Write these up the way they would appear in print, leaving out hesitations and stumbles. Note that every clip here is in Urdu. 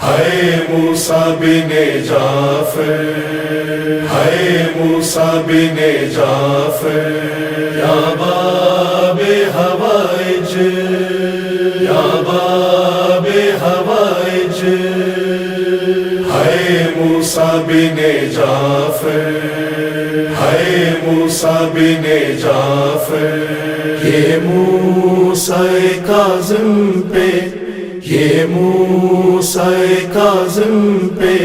ہے موسیٰ بن جعفر، ہے موسیٰ بن جعفر، یا باب حوائج، یا باب حوائج، ہے موسیٰ بن جعفر، ہے موسیٰ بن جعفر، یہ موسیٰ کاظم پہ، یہ موسیٰ کاظم پہ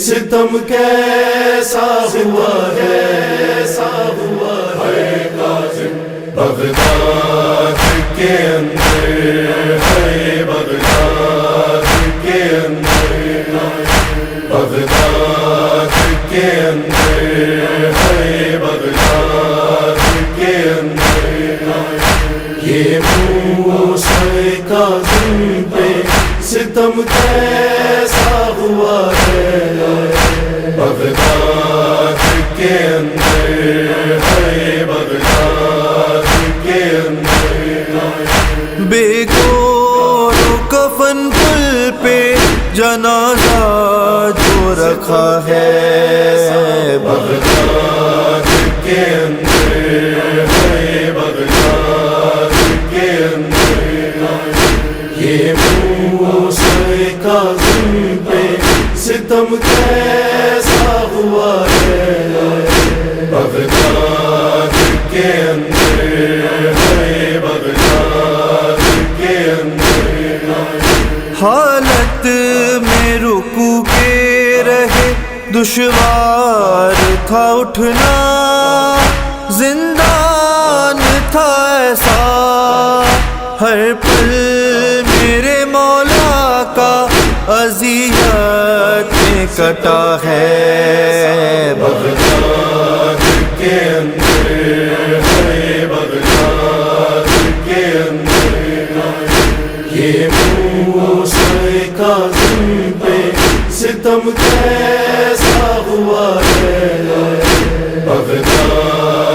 ستم کیسا ہوا ہے، کیسا ہوا ہے کاظم بغداد کے اندر، ہے بغداد کے اندر، بغداد کے اندر، ہے بغداد کے اندر، یہ موسیٰ کاظم پہ ستم کیسا ہوا ہے، بغداد کے اندر، ہے بغداد کے اندر، بے گور و کفن پل پہ جنازہ جو رکھا ہے، بغداد کے اندر، ہے بغداد کے اندر، یہ موسیٰ کاظم پہ ستم کیسا ہوا ہے، بغداد کے اندر، ہے بغداد کے اندر، حالت میں رکوع کے رہے دشوار تھا اٹھنا، زندان تھا ایسا ہر پل میرے مولا کا اذیت میں کٹا ہے، بغداد کے اندر، ہے بغداد کے اندر، یہ موسیٰ کاظم پہ ستم کیسا ہوا ہے، بغداد